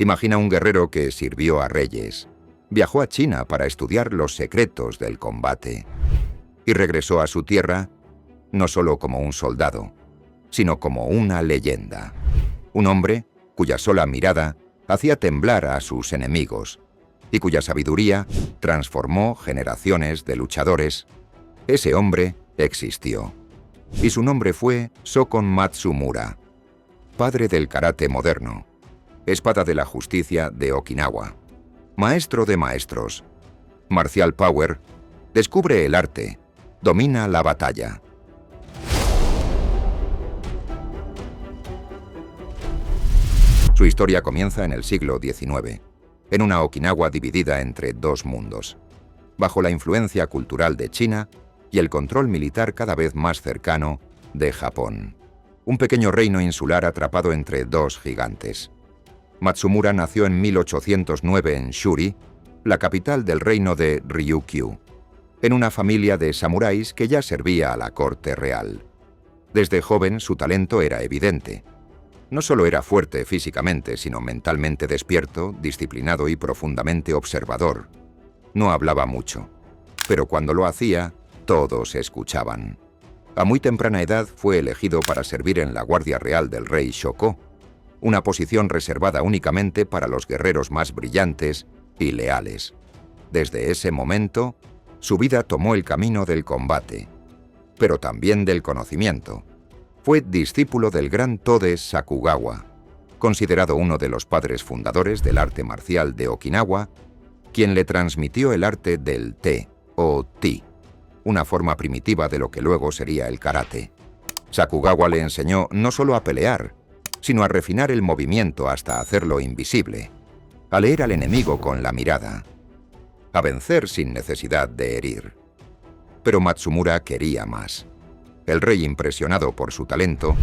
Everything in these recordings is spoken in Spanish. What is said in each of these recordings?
Imagina un guerrero que sirvió a reyes, viajó a China para estudiar los secretos del combate y regresó a su tierra no solo como un soldado, sino como una leyenda. Un hombre cuya sola mirada hacía temblar a sus enemigos y cuya sabiduría transformó generaciones de luchadores. Ese hombre existió, y su nombre fue Shokon Matsumura, padre del karate moderno, espada de la justicia de Okinawa, maestro de maestros, marcial power, descubre el arte, domina la batalla. Su historia comienza en el siglo XIX, en una Okinawa dividida entre dos mundos, bajo la influencia cultural de China y el control militar cada vez más cercano de Japón. Un pequeño reino insular atrapado entre dos gigantes. Matsumura nació en 1809 en Shuri, la capital del reino de Ryukyu, en una familia de samuráis que ya servía a la corte real. Desde joven su talento era evidente. No solo era fuerte físicamente, sino mentalmente despierto, disciplinado y profundamente observador. No hablaba mucho, pero cuando lo hacía, todos escuchaban. A muy temprana edad fue elegido para servir en la Guardia Real del rey Shoko, una posición reservada únicamente para los guerreros más brillantes y leales. Desde ese momento, su vida tomó el camino del combate, pero también del conocimiento. Fue discípulo del gran Tode Sakugawa, considerado uno de los padres fundadores del arte marcial de Okinawa, quien le transmitió el arte del te o ti, una forma primitiva de lo que luego sería el karate. Sakugawa le enseñó no solo a pelear, sino a refinar el movimiento hasta hacerlo invisible, a leer al enemigo con la mirada, a vencer sin necesidad de herir. Pero Matsumura quería más. El rey, impresionado por su talento,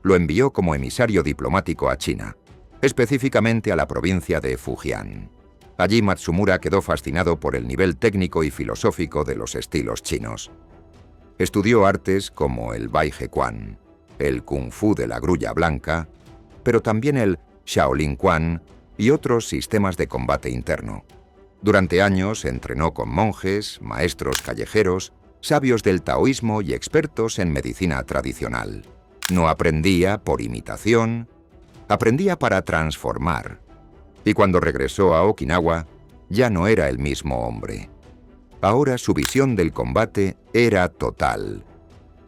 lo envió como emisario diplomático a China, específicamente a la provincia de Fujian. Allí Matsumura quedó fascinado por el nivel técnico y filosófico de los estilos chinos. Estudió artes como el Baijiquan, el Kung Fu de la grulla blanca, pero también el Shaolin Quan y otros sistemas de combate interno. Durante años entrenó con monjes, maestros callejeros, sabios del taoísmo y expertos en medicina tradicional. No aprendía por imitación, aprendía para transformar. Y cuando regresó a Okinawa, ya no era el mismo hombre. Ahora su visión del combate era total.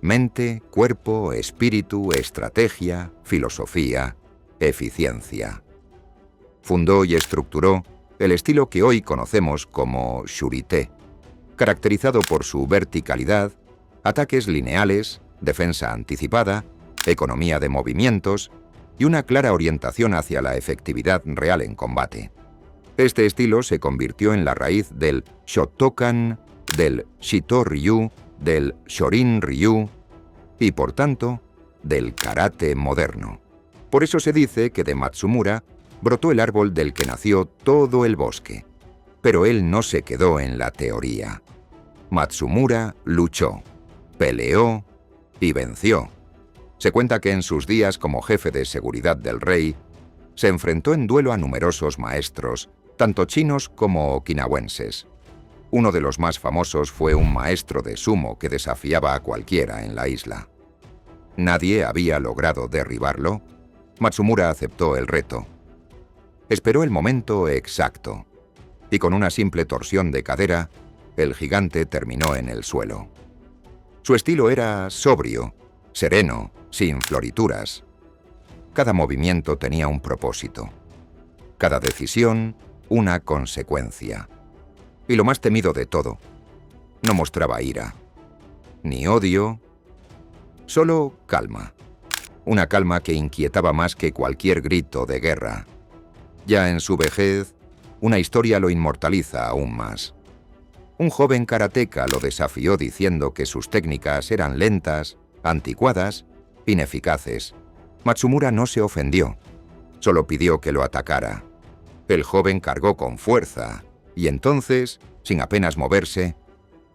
Mente, cuerpo, espíritu, estrategia, filosofía, eficiencia. Fundó y estructuró el estilo que hoy conocemos como Shuri-te, caracterizado por su verticalidad, ataques lineales, defensa anticipada, economía de movimientos y una clara orientación hacia la efectividad real en combate. Este estilo se convirtió en la raíz del Shotokan, del Shito-ryu, del Shorin-ryu y, por tanto, del karate moderno. Por eso se dice que de Matsumura brotó el árbol del que nació todo el bosque. Pero él no se quedó en la teoría. Matsumura luchó, peleó y venció. Se cuenta que en sus días como jefe de seguridad del rey, se enfrentó en duelo a numerosos maestros, tanto chinos como okinawenses. Uno de los más famosos fue un maestro de sumo que desafiaba a cualquiera en la isla. Nadie había logrado derribarlo. Matsumura aceptó el reto. Esperó el momento exacto, y con una simple torsión de cadera, el gigante terminó en el suelo. Su estilo era sobrio, sereno, sin florituras. Cada movimiento tenía un propósito. Cada decisión, una consecuencia. Y lo más temido de todo, no mostraba ira, ni odio, solo calma. Una calma que inquietaba más que cualquier grito de guerra. Ya en su vejez, una historia lo inmortaliza aún más. Un joven karateca lo desafió diciendo que sus técnicas eran lentas, anticuadas, ineficaces. Matsumura no se ofendió, solo pidió que lo atacara. El joven cargó con fuerza, y entonces, sin apenas moverse,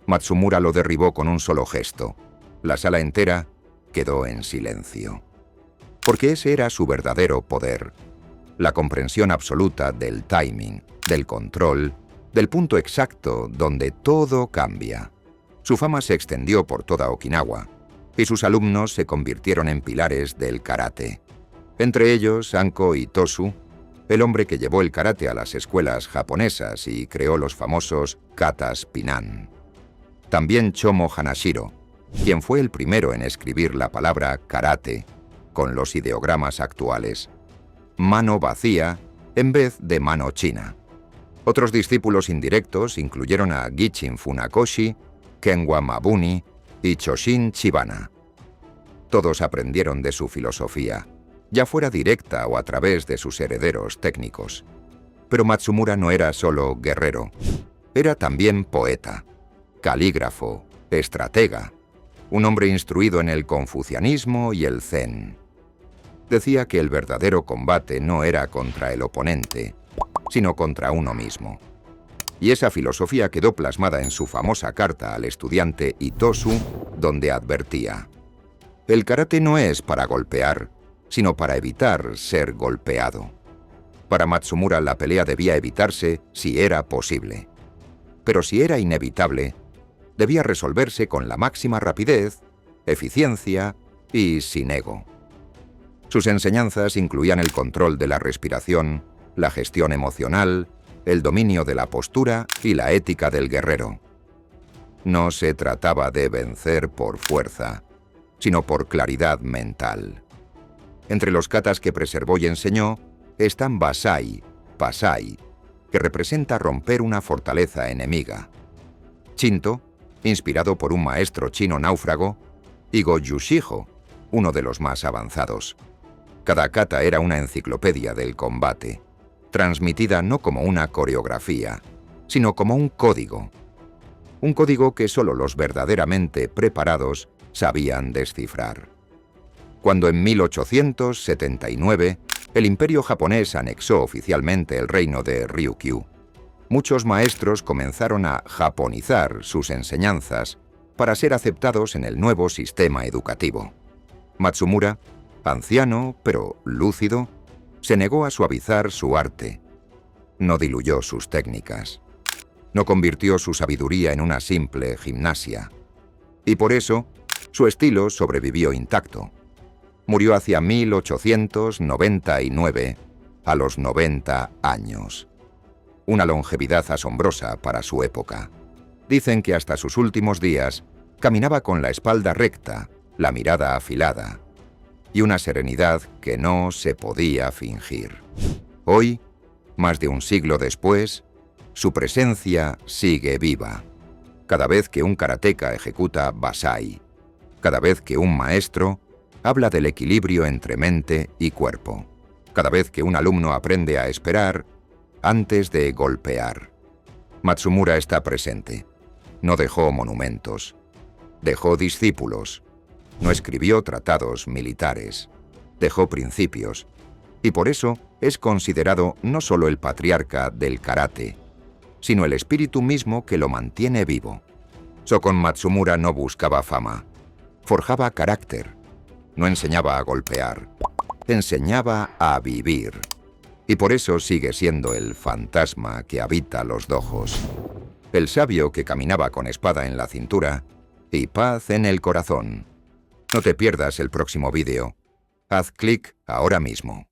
Matsumura lo derribó con un solo gesto. La sala entera quedó en silencio. Porque ese era su verdadero poder. la comprensión absoluta del timing, del control, del punto exacto donde todo cambia. Su fama se extendió por toda Okinawa, y sus alumnos se convirtieron en pilares del karate. Entre ellos, Anko Itosu, el hombre que llevó el karate a las escuelas japonesas y creó los famosos katas Pinan. También Chomo Hanashiro, quien fue el primero en escribir la palabra karate con los ideogramas actuales. Mano vacía en vez de mano china. Otros discípulos indirectos incluyeron a Gichin Funakoshi, Kenwa Mabuni y Choshin Chibana. Todos aprendieron de su filosofía, ya fuera directa o a través de sus herederos técnicos. Pero Matsumura no era solo guerrero, era también poeta, calígrafo, estratega, un hombre instruido en el confucianismo y el zen. Decía que el verdadero combate no era contra el oponente, sino contra uno mismo. Y esa filosofía quedó plasmada en su famosa carta al estudiante Itosu, donde advertía: el karate no es para golpear, sino para evitar ser golpeado. Para Matsumura la pelea debía evitarse si era posible. Pero si era inevitable, debía resolverse con la máxima rapidez, eficiencia y sin ego. Sus enseñanzas incluían el control de la respiración, la gestión emocional, el dominio de la postura y la ética del guerrero. No se trataba de vencer por fuerza, sino por claridad mental. Entre los katas que preservó y enseñó están Basai, Pasai, que representa romper una fortaleza enemiga; Shinto, inspirado por un maestro chino náufrago; y Go-Yushijo, uno de los más avanzados. Cada kata era una enciclopedia del combate, transmitida no como una coreografía, sino como un código. Un código que solo los verdaderamente preparados sabían descifrar. Cuando en 1879 el Imperio japonés anexó oficialmente el reino de Ryukyu, muchos maestros comenzaron a japonizar sus enseñanzas para ser aceptados en el nuevo sistema educativo. Matsumura, anciano pero lúcido, se negó a suavizar su arte. No diluyó sus técnicas. No convirtió su sabiduría en una simple gimnasia. Y por eso, su estilo sobrevivió intacto. Murió hacia 1899, a los 90 años. Una longevidad asombrosa para su época. Dicen que hasta sus últimos días caminaba con la espalda recta, la mirada afilada y una serenidad que no se podía fingir. Hoy, más de un siglo después, su presencia sigue viva. Cada vez que un karateka ejecuta Basai, cada vez que un maestro habla del equilibrio entre mente y cuerpo, cada vez que un alumno aprende a esperar antes de golpear. Matsumura está presente. No dejó monumentos, dejó discípulos. No escribió tratados militares, dejó principios, y por eso es considerado no solo el patriarca del karate, sino el espíritu mismo que lo mantiene vivo. Shokon Matsumura no buscaba fama, forjaba carácter, no enseñaba a golpear, enseñaba a vivir. Y por eso sigue siendo el fantasma que habita los dojos, el sabio que caminaba con espada en la cintura y paz en el corazón. No te pierdas el próximo vídeo. Haz clic ahora mismo.